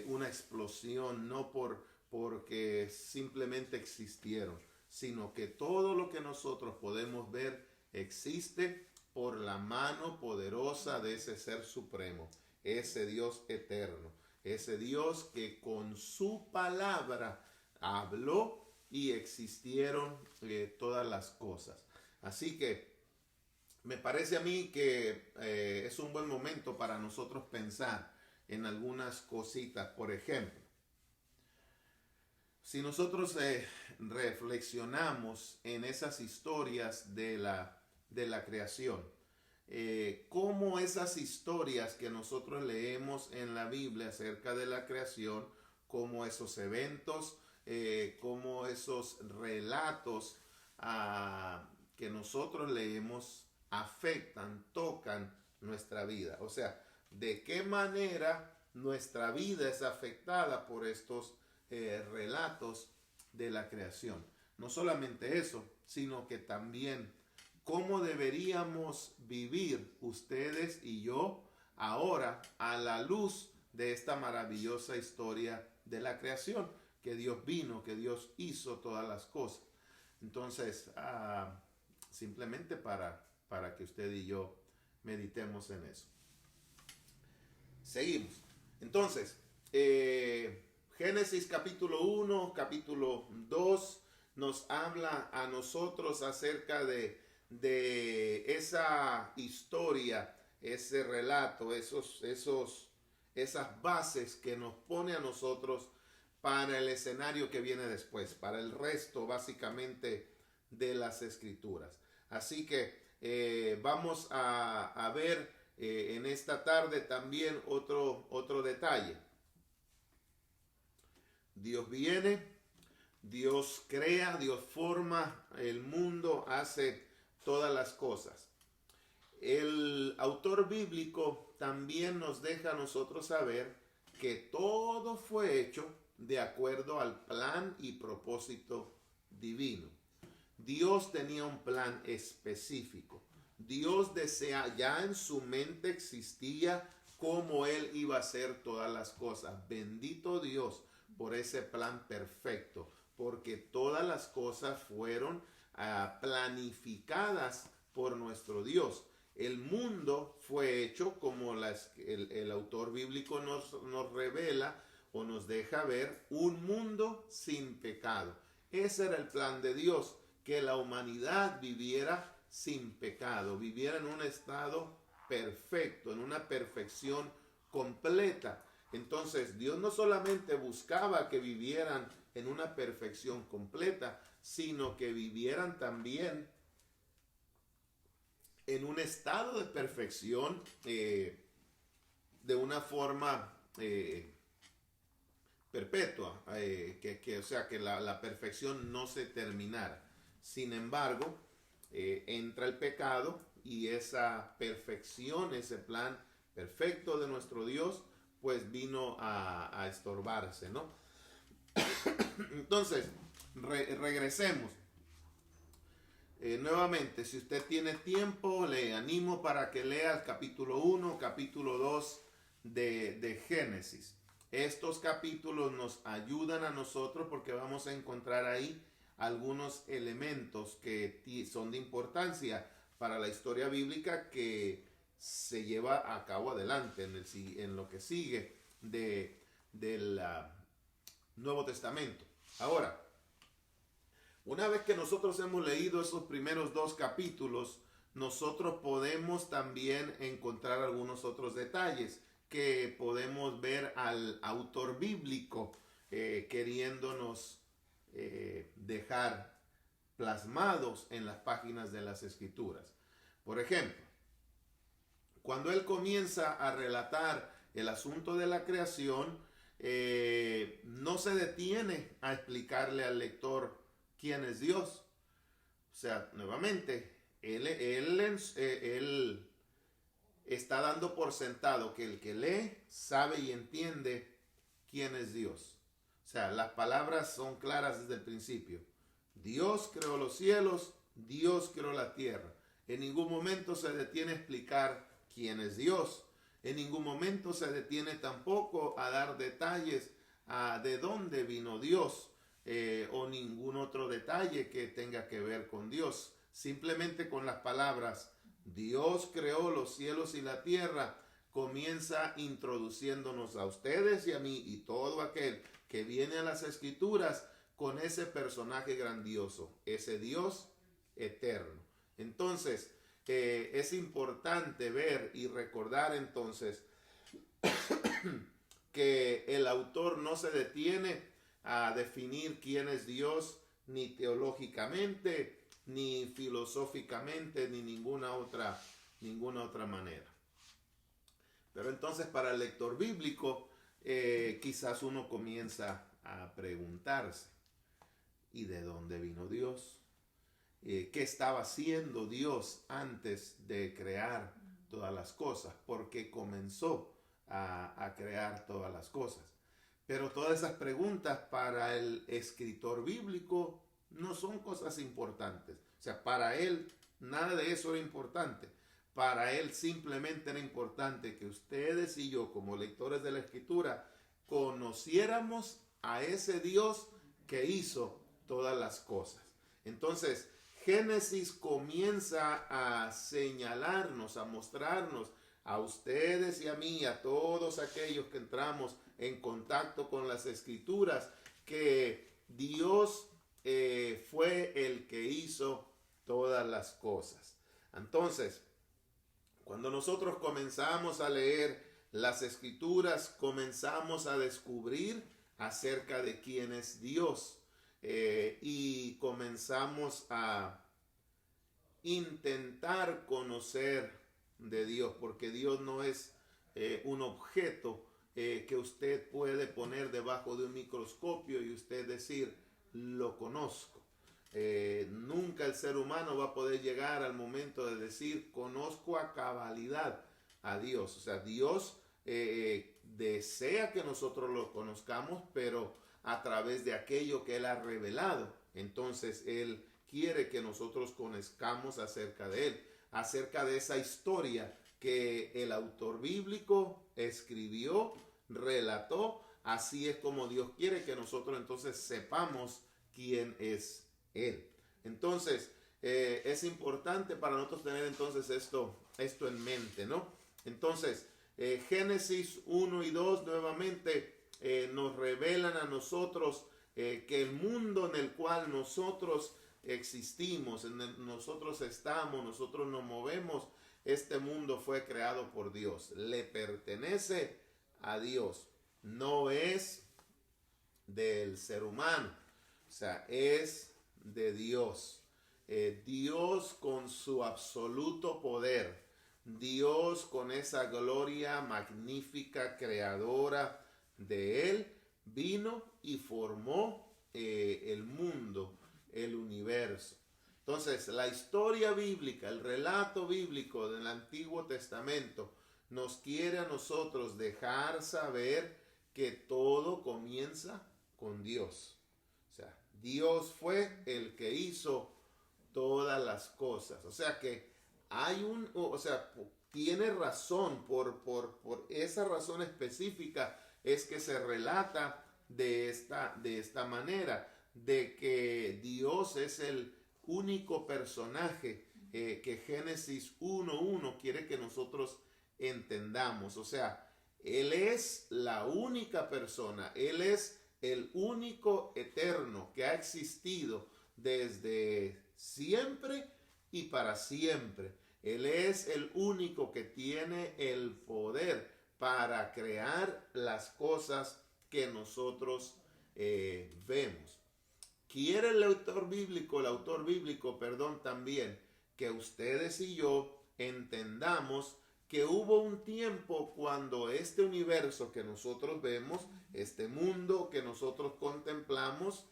una explosión, no porque simplemente existieron, sino que todo lo que nosotros podemos ver existe por la mano poderosa de ese ser supremo, ese Dios eterno, ese Dios que con su palabra habló y existieron todas las cosas. Así que me parece a mí que es un buen momento para nosotros pensar en algunas cositas. Por ejemplo, si nosotros reflexionamos en esas historias de la creación, cómo esas historias que nosotros leemos en la Biblia acerca de la creación, cómo esos eventos, cómo esos relatos que nosotros leemos afectan, tocan nuestra vida. O sea, de qué manera nuestra vida es afectada por estos relatos de la creación. No solamente eso, sino que también cómo deberíamos vivir ustedes y yo ahora a la luz de esta maravillosa historia de la creación, que Dios vino, que Dios hizo todas las cosas. Entonces, simplemente para que usted y yo meditemos en eso. Seguimos. Entonces, Génesis capítulo 1, capítulo 2 nos habla a nosotros acerca de esa historia, ese relato, esas bases que nos pone a nosotros para el escenario que viene después, para el resto básicamente de las escrituras. Así que vamos a ver en esta tarde también otro detalle. Dios viene, Dios crea, Dios forma el mundo, hace todas las cosas. El autor bíblico también nos deja a nosotros saber que todo fue hecho de acuerdo al plan y propósito divino. Dios tenía un plan específico. Dios desea, ya en su mente existía cómo Él iba a hacer todas las cosas. Bendito Dios por ese plan perfecto, porque todas las cosas fueron planificadas por nuestro Dios. El mundo fue hecho como el autor bíblico nos revela o nos deja ver, un mundo sin pecado. Ese era el plan de Dios, que la humanidad viviera sin pecado, viviera en un estado perfecto, en una perfección completa. Entonces, Dios no solamente buscaba que vivieran en una perfección completa, sino que vivieran también en un estado de perfección de una forma perpetua, o sea, que la perfección no se terminara. Sin embargo, entra el pecado y esa perfección, ese plan perfecto de nuestro Dios, pues vino a estorbarse, ¿no? Entonces, regresemos. Nuevamente, si usted tiene tiempo, le animo para que lea el capítulo 1, capítulo 2 de Génesis. Estos capítulos nos ayudan a nosotros porque vamos a encontrar ahí algunos elementos que son de importancia para la historia bíblica que se lleva a cabo adelante en lo que sigue del Nuevo Testamento. Ahora, una vez que nosotros hemos leído esos primeros 2 capítulos, nosotros podemos también encontrar algunos otros detalles que podemos ver al autor bíblico queriéndonos dejar plasmados en las páginas de las Escrituras. Por ejemplo, cuando él comienza a relatar el asunto de la creación, no se detiene a explicarle al lector quién es Dios. O sea, nuevamente, él está dando por sentado que el que lee sabe y entiende quién es Dios. O sea, las palabras son claras desde el principio. Dios creó los cielos, Dios creó la tierra. En ningún momento se detiene a explicar quién es Dios. En ningún momento se detiene tampoco a dar detalles de dónde vino Dios o ningún otro detalle que tenga que ver con Dios. Simplemente con las palabras Dios creó los cielos y la tierra, comienza introduciéndonos a ustedes y a mí y todo aquel que viene a las Escrituras con ese personaje grandioso, ese Dios eterno. Entonces, es importante ver y recordar entonces que el autor no se detiene a definir quién es Dios ni teológicamente, ni filosóficamente, ni ninguna otra manera. Pero entonces para el lector bíblico quizás uno comienza a preguntarse, ¿y de dónde vino Dios? ¿Qué estaba haciendo Dios antes de crear todas las cosas? ¿Por qué comenzó a crear todas las cosas? Pero todas esas preguntas para el escritor bíblico no son cosas importantes. O sea, para él nada de eso era importante. Para él simplemente era importante que ustedes y yo, como lectores de la Escritura, conociéramos a ese Dios que hizo todas las cosas. Entonces, Génesis comienza a señalarnos, a mostrarnos a ustedes y a mí, a todos aquellos que entramos en contacto con las Escrituras, que Dios fue el que hizo todas las cosas. Entonces, cuando nosotros comenzamos a leer las Escrituras, comenzamos a descubrir acerca de quién es Dios y comenzamos a intentar conocer de Dios, porque Dios no es un objeto que usted puede poner debajo de un microscopio y usted decir, lo conozco. Nunca el ser humano va a poder llegar al momento de decir, conozco a cabalidad a Dios. O sea, Dios desea que nosotros lo conozcamos, pero a través de aquello que Él ha revelado. Entonces, Él quiere que nosotros conozcamos acerca de Él, acerca de esa historia que el autor bíblico escribió, relató. Así es como Dios quiere que nosotros entonces sepamos quién es Él. Entonces, es importante para nosotros tener entonces esto en mente, ¿no? Entonces, Génesis 1 y 2 nuevamente nos revelan a nosotros que el mundo en el cual nosotros existimos, nosotros estamos, nosotros nos movemos, este mundo fue creado por Dios, le pertenece a Dios, no es del ser humano, o sea, es de Dios. Dios con su absoluto poder, Dios con esa gloria magnífica, creadora de Él, vino y formó el mundo, el universo. Entonces, la historia bíblica, el relato bíblico del Antiguo Testamento nos quiere a nosotros dejar saber que todo comienza con Dios. O sea, Dios fue el que hizo todas las cosas. O sea que hay tiene razón, por esa razón específica es que se relata de esta manera, de que Dios es el único personaje que Génesis 1:1 quiere que nosotros entendamos. O sea, Él es la única persona, Él es el único eterno que ha existido desde siempre y para siempre. Él es el único que tiene el poder para crear las cosas que nosotros vemos. Quiere el autor bíblico, también que ustedes y yo entendamos que hubo un tiempo cuando este universo que nosotros vemos, este mundo que nosotros contemplamos,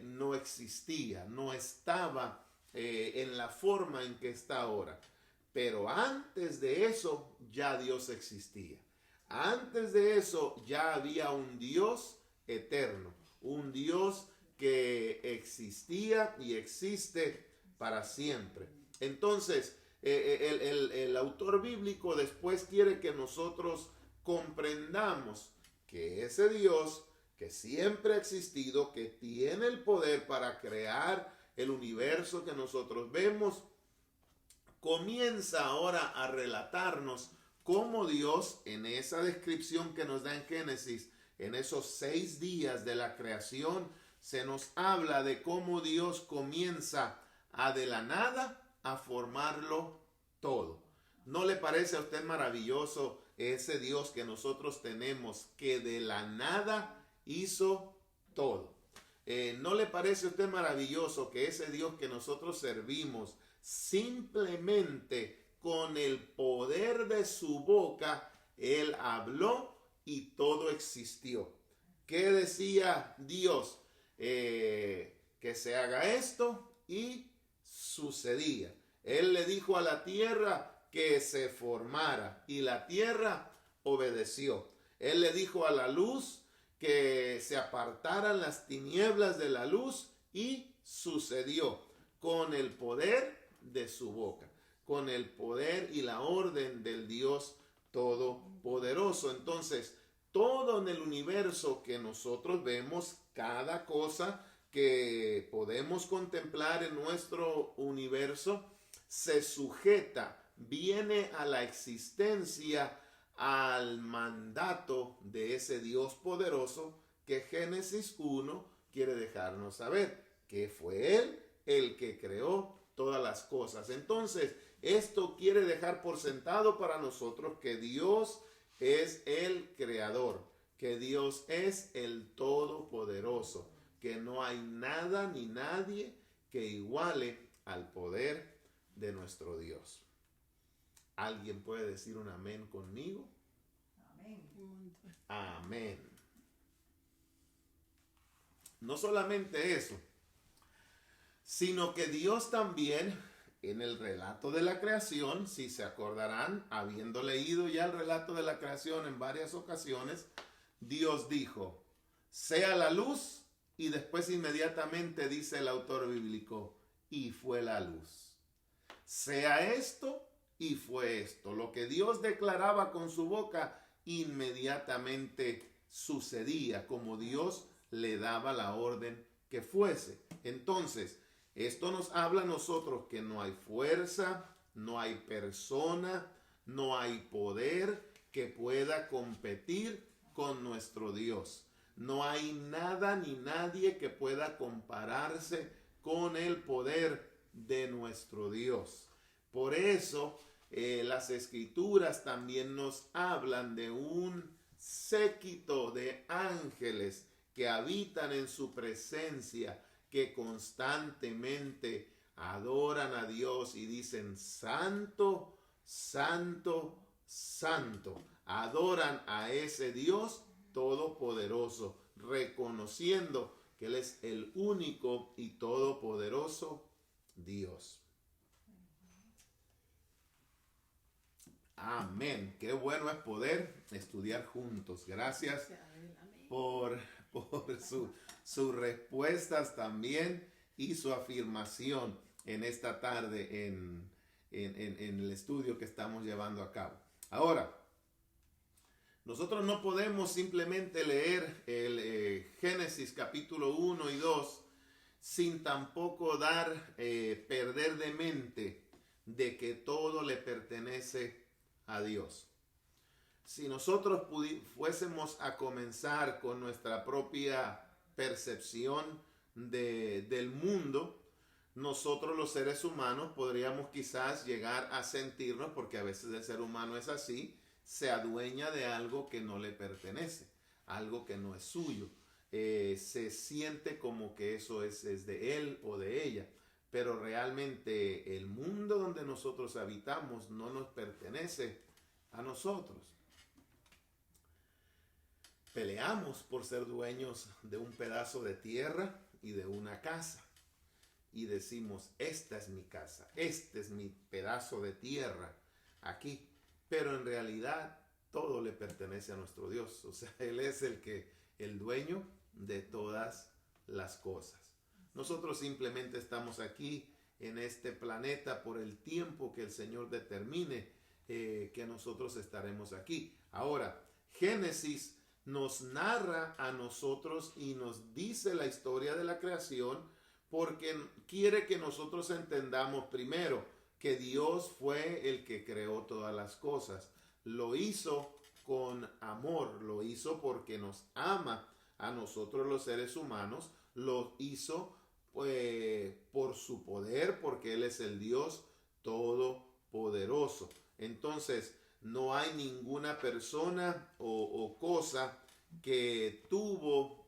no existía, no estaba en la forma en que está ahora. Pero antes de eso ya Dios existía. Antes de eso ya había un Dios eterno, un Dios que existía y existe para siempre. Entonces, el autor bíblico después quiere que nosotros comprendamos que ese Dios que siempre ha existido, que tiene el poder para crear el universo que nosotros vemos, comienza ahora a relatarnos cómo Dios, en esa descripción que nos da en Génesis, en esos 6 días de la creación, se nos habla de cómo Dios comienza de la nada a formarlo todo. ¿No le parece a usted maravilloso ese Dios que nosotros tenemos, que de la nada hizo todo? ¿No le parece a usted maravilloso que ese Dios que nosotros servimos, simplemente con el poder de su boca, Él habló y todo existió? ¿Qué decía Dios? Que se haga esto y sucedía. Él le dijo a la tierra que se formara y la tierra obedeció. Él le dijo a la luz que se apartaran las tinieblas de la luz y sucedió con el poder de su boca, con el poder y la orden del Dios Todopoderoso. Entonces, todo en el universo que nosotros vemos, cada cosa que podemos contemplar en nuestro universo, se sujeta, viene a la existencia al mandato de ese Dios poderoso que Génesis 1 quiere dejarnos saber, que fue Él el que creó todas las cosas. Entonces, esto quiere dejar por sentado para nosotros que Dios es el creador, que Dios es el todopoderoso, que no hay nada ni nadie que iguale al poder de nuestro Dios. ¿Alguien puede decir un amén conmigo? Amén. Amén. No solamente eso, sino que Dios también, en el relato de la creación, si se acordarán, habiendo leído ya el relato de la creación en varias ocasiones, Dios dijo, sea la luz, y después inmediatamente dice el autor bíblico, y fue la luz. Sea esto, y fue esto. Lo que Dios declaraba con su boca, inmediatamente sucedía, como Dios le daba la orden que fuese. Entonces, esto nos habla a nosotros que no hay fuerza, no hay persona, no hay poder que pueda competir con nuestro Dios. No hay nada ni nadie que pueda compararse con el poder de nuestro Dios. Por eso las escrituras también nos hablan de un séquito de ángeles que habitan en su presencia, que constantemente adoran a Dios y dicen santo, santo, santo. Adoran a ese Dios todopoderoso, reconociendo que Él es el único y todopoderoso Dios. Amén. Qué bueno es poder estudiar juntos. Gracias por sus respuestas también y su afirmación en esta tarde en el estudio que estamos llevando a cabo. Ahora, nosotros no podemos simplemente leer el Génesis capítulo 1 y 2 sin tampoco perder de mente de que todo le pertenece a Dios. Si nosotros fuésemos a comenzar con nuestra propia percepción del mundo, nosotros los seres humanos podríamos quizás llegar a sentirnos, porque a veces el ser humano es así, se adueña de algo que no le pertenece, algo que no es suyo. Se siente como que eso es de él o de ella, pero realmente el mundo donde nosotros habitamos no nos pertenece a nosotros. Peleamos por ser dueños de un pedazo de tierra y de una casa. Y decimos, esta es mi casa, este es mi pedazo de tierra aquí. Pero en realidad todo le pertenece a nuestro Dios. O sea, Él es el dueño de todas las cosas. Nosotros simplemente estamos aquí en este planeta por el tiempo que el Señor determine que nosotros estaremos aquí. Ahora, Génesis nos narra a nosotros y nos dice la historia de la creación porque quiere que nosotros entendamos primero que Dios fue el que creó todas las cosas. Lo hizo con amor, lo hizo porque nos ama a nosotros los seres humanos, lo hizo por su poder, porque Él es el Dios todopoderoso. Entonces, no hay ninguna persona o cosa que tuvo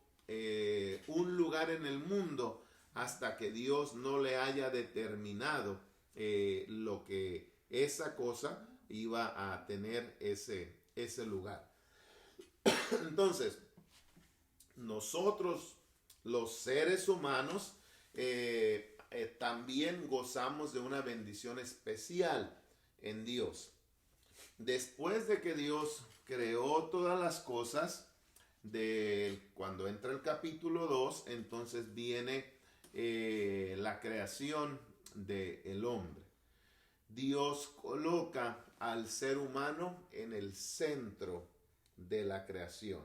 un lugar en el mundo hasta que Dios no le haya determinado lo que esa cosa iba a tener ese lugar. Entonces, nosotros, los seres humanos, también gozamos de una bendición especial en Dios. Después de que Dios creó todas las cosas, cuando entra el capítulo 2, entonces viene la creación del hombre. Dios coloca al ser humano en el centro de la creación.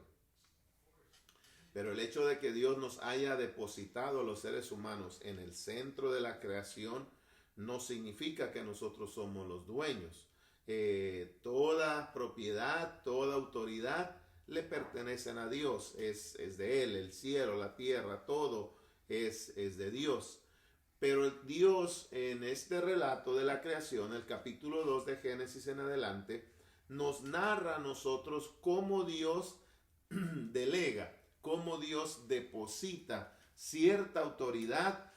Pero el hecho de que Dios nos haya depositado a los seres humanos en el centro de la creación no significa que nosotros somos los dueños. Toda propiedad, toda autoridad le pertenecen a Dios, es de Él, el cielo, la tierra, todo es de Dios. Pero Dios en este relato de la creación, el capítulo 2 de Génesis en adelante, nos narra a nosotros cómo Dios delega, cómo Dios deposita cierta autoridad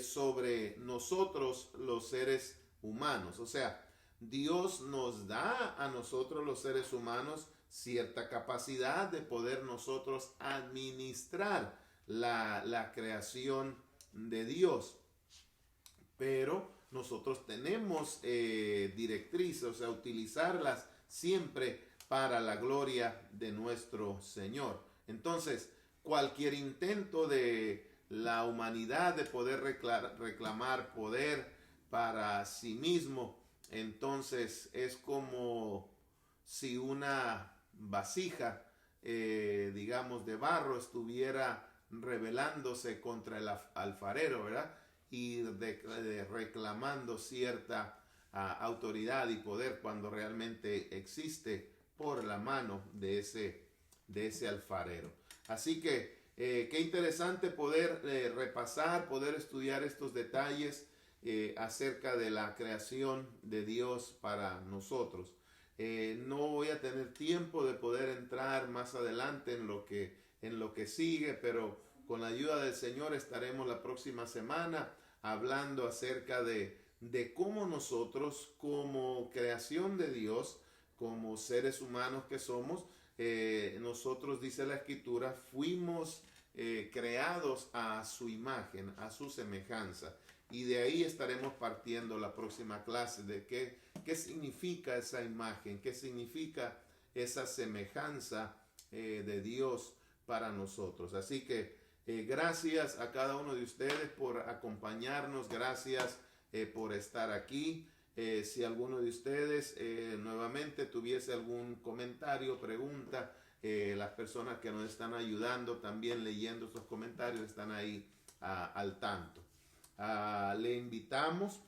sobre nosotros los seres humanos. O sea, Dios nos da a nosotros los seres humanos cierta capacidad de poder nosotros administrar la creación de Dios. Pero nosotros tenemos directrices, o sea, utilizarlas siempre para la gloria de nuestro Señor. Entonces, cualquier intento de la humanidad de poder reclamar poder para sí mismo, entonces es como si una vasija, digamos, de barro estuviera rebelándose contra el alfarero, ¿verdad? Y reclamando cierta autoridad y poder cuando realmente existe por la mano de ese alfarero. Así que qué interesante poder repasar, poder estudiar estos detalles acerca de la creación de Dios para nosotros. No voy a tener tiempo de poder entrar más adelante en lo que sigue, pero con la ayuda del Señor estaremos la próxima semana hablando acerca de cómo nosotros, como creación de Dios, como seres humanos que somos, nosotros, dice la Escritura, fuimos creados a su imagen, a su semejanza. Y de ahí estaremos partiendo la próxima clase de qué significa esa imagen, qué significa esa semejanza de Dios para nosotros. Así que gracias a cada uno de ustedes por acompañarnos, gracias por estar aquí. Si alguno de ustedes nuevamente tuviese algún comentario, pregunta, las personas que nos están ayudando también leyendo esos comentarios están ahí al tanto. Le invitamos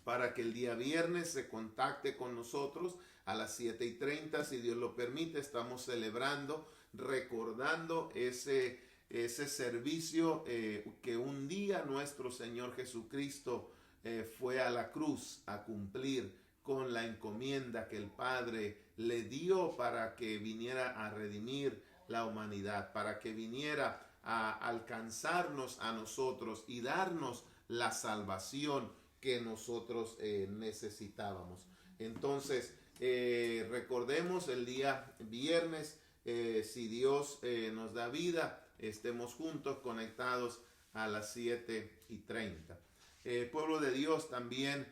para que el día viernes se contacte con nosotros a las 7:30, si Dios lo permite. Estamos celebrando, recordando ese servicio que un día nuestro Señor Jesucristo fue a la cruz a cumplir con la encomienda que el Padre le dio para que viniera a redimir la humanidad, para que viniera a alcanzarnos a nosotros y darnos la salvación que nosotros necesitábamos. Entonces, recordemos el día viernes, si Dios nos da vida, estemos juntos conectados a las 7:30. Pueblo de Dios, también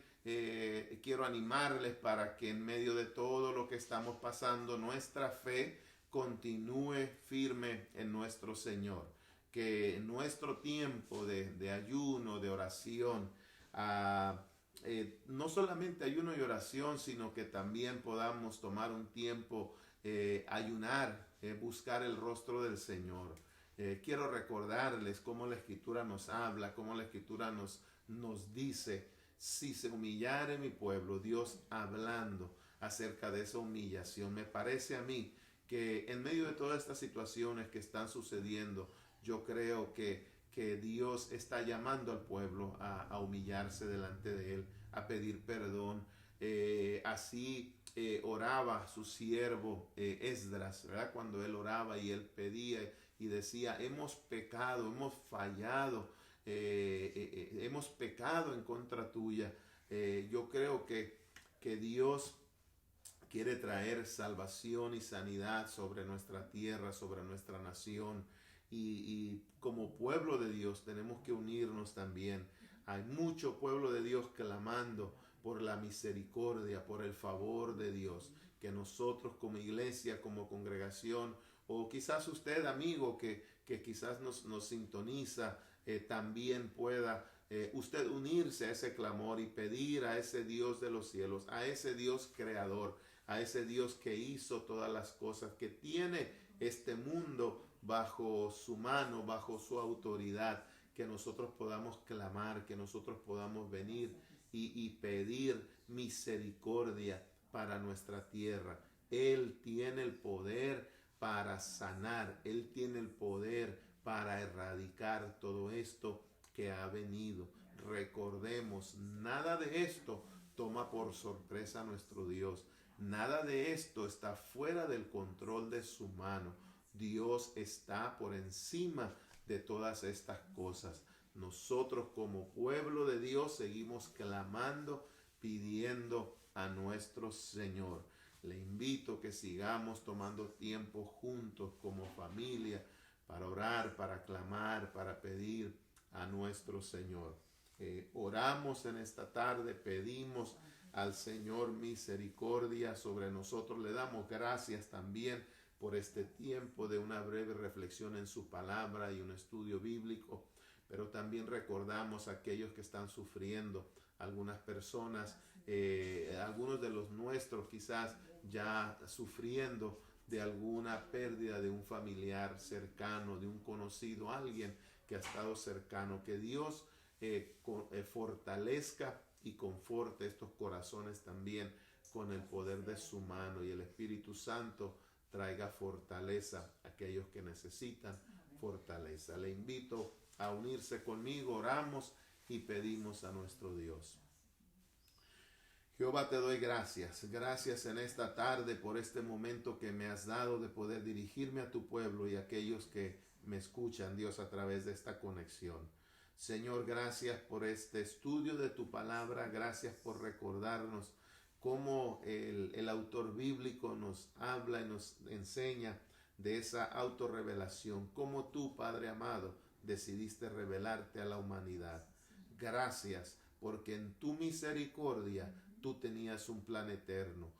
quiero animarles para que en medio de todo lo que estamos pasando, nuestra fe continúe firme en nuestro Señor. Que nuestro tiempo de ayuno, de oración, no solamente ayuno y oración, sino que también podamos tomar un tiempo, ayunar, buscar el rostro del Señor. Quiero recordarles cómo la Escritura nos habla, cómo la Escritura nos dice: si se humillare mi pueblo, Dios hablando acerca de esa humillación. Me parece a mí que en medio de todas estas situaciones que están sucediendo, yo creo que Dios está llamando al pueblo a humillarse delante de Él, a pedir perdón. Así oraba su siervo Esdras, ¿verdad? Cuando él oraba y él pedía y decía: hemos pecado, hemos fallado, hemos pecado en contra tuya. Yo creo que Dios quiere traer salvación y sanidad sobre nuestra tierra, sobre nuestra nación. Y como pueblo de Dios tenemos que unirnos también. Hay mucho pueblo de Dios clamando por la misericordia, por el favor de Dios. Que nosotros como iglesia, como congregación, o quizás usted, amigo, que quizás nos sintoniza, también pueda usted unirse a ese clamor y pedir a ese Dios de los cielos, a ese Dios creador, a ese Dios que hizo todas las cosas, que tiene este mundo bajo su mano, bajo su autoridad, que nosotros podamos clamar, que nosotros podamos venir y pedir misericordia para nuestra tierra. Él tiene el poder para sanar, Él tiene el poder para erradicar todo esto que ha venido. Recordemos, nada de esto toma por sorpresa a nuestro Dios. Nada de esto está fuera del control de su mano. Dios está por encima de todas estas cosas. Nosotros como pueblo de Dios seguimos clamando, pidiendo a nuestro Señor. Le invito que sigamos tomando tiempo juntos como familia para orar, para clamar, para pedir a nuestro Señor. Oramos en esta tarde, pedimos al Señor misericordia sobre nosotros. Le damos gracias también por este tiempo de una breve reflexión en su palabra y un estudio bíblico, pero también recordamos a aquellos que están sufriendo, algunas personas, algunos de los nuestros quizás ya sufriendo de alguna pérdida de un familiar cercano, de un conocido, alguien que ha estado cercano. Que Dios fortalezca y conforte estos corazones también con el poder de su mano, y el Espíritu Santo traiga fortaleza a aquellos que necesitan fortaleza. Le invito a unirse conmigo, oramos y pedimos a nuestro Dios. Jehová, te doy gracias en esta tarde por este momento que me has dado de poder dirigirme a tu pueblo y a aquellos que me escuchan, Dios, a través de esta conexión. Señor, gracias por este estudio de tu palabra, gracias por recordarnos cómo el autor bíblico nos habla y nos enseña de esa autorrevelación, cómo tú, Padre amado, decidiste revelarte a la humanidad. Gracias, porque en tu misericordia tú tenías un plan eterno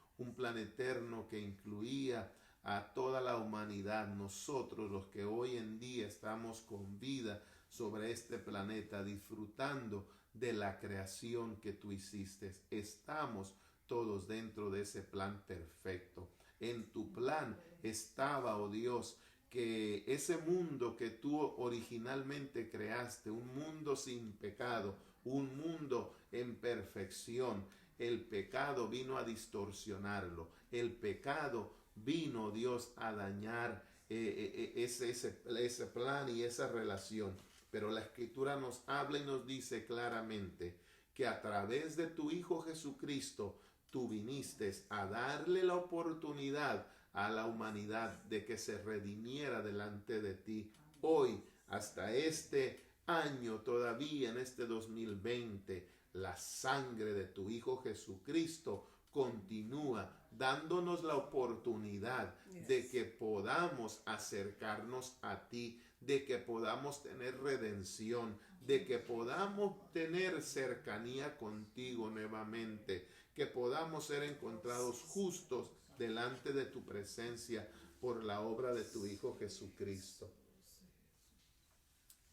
que incluía a toda la humanidad, nosotros los que hoy en día estamos con vida sobre este planeta, disfrutando de la creación que tú hiciste. Estamos todos dentro de ese plan perfecto. En tu plan estaba, oh Dios, que ese mundo que tú originalmente creaste, un mundo sin pecado, un mundo en perfección, el pecado vino a distorsionarlo. El pecado vino, Dios, a dañar ese plan y esa relación. Pero la Escritura nos habla y nos dice claramente que a través de tu Hijo Jesucristo, tú viniste a darle la oportunidad a la humanidad de que se redimiera delante de ti. Hoy, hasta este año todavía, en este 2020, la sangre de tu Hijo Jesucristo continúa dándonos la oportunidad de que podamos acercarnos a ti, de que podamos tener redención, de que podamos tener cercanía contigo nuevamente, que podamos ser encontrados justos delante de tu presencia por la obra de tu Hijo Jesucristo.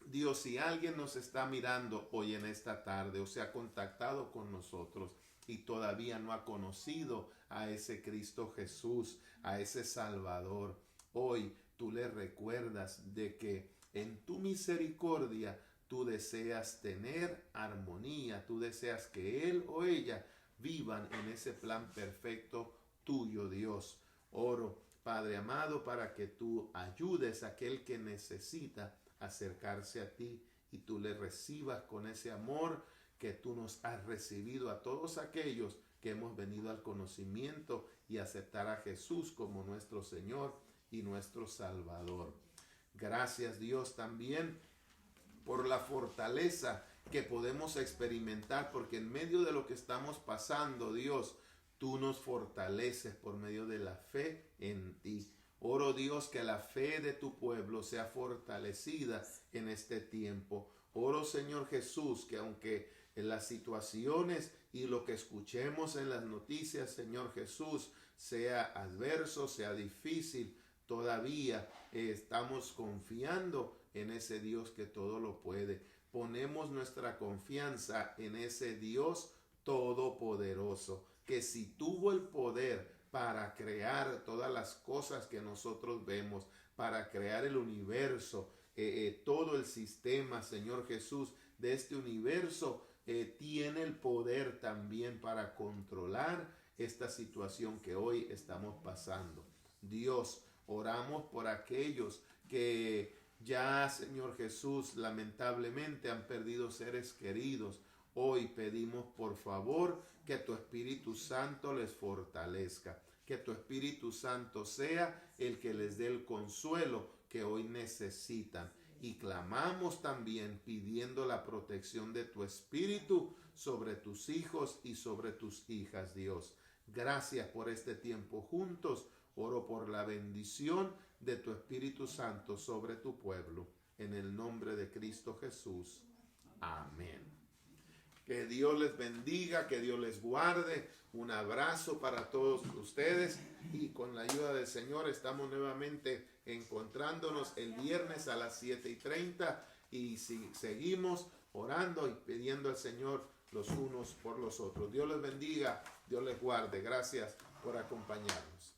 Dios, si alguien nos está mirando hoy en esta tarde o se ha contactado con nosotros y todavía no ha conocido a ese Cristo Jesús, a ese Salvador, hoy tú le recuerdas de que en tu misericordia tú deseas tener armonía, tú deseas que él o ella vivan en ese plan perfecto tuyo, Dios. Oro, Padre amado, para que tú ayudes a aquel que necesita acercarse a ti y tú le recibas con ese amor que tú nos has recibido a todos aquellos que hemos venido al conocimiento y aceptar a Jesús como nuestro Señor y nuestro Salvador. Gracias, Dios, también por la fortaleza que podemos experimentar, porque en medio de lo que estamos pasando, Dios, tú nos fortaleces por medio de la fe en ti. Oro, Dios, que la fe de tu pueblo sea fortalecida en este tiempo. Oro, Señor Jesús, que aunque en las situaciones y lo que escuchemos en las noticias, Señor Jesús, sea adverso, sea difícil, todavía estamos confiando en ese Dios que todo lo puede. Ponemos nuestra confianza en ese Dios todopoderoso, que si tuvo el poder para crear todas las cosas que nosotros vemos, para crear el universo, todo el sistema, Señor Jesús, de este universo, tiene el poder también para controlar esta situación que hoy estamos pasando. Dios, oramos por aquellos que ya, Señor Jesús, lamentablemente han perdido seres queridos. Hoy pedimos por favor que tu Espíritu Santo les fortalezca, que tu Espíritu Santo sea el que les dé el consuelo que hoy necesitan. Y clamamos también pidiendo la protección de tu Espíritu sobre tus hijos y sobre tus hijas, Dios. Gracias por este tiempo juntos. Oro por la bendición de tu Espíritu Santo sobre tu pueblo. En el nombre de Cristo Jesús. Amén. Que Dios les bendiga, que Dios les guarde. Un abrazo para todos ustedes y con la ayuda del Señor estamos nuevamente encontrándonos el viernes a las 7:30 y si seguimos orando y pidiendo al Señor los unos por los otros. Dios les bendiga, Dios les guarde. Gracias por acompañarnos.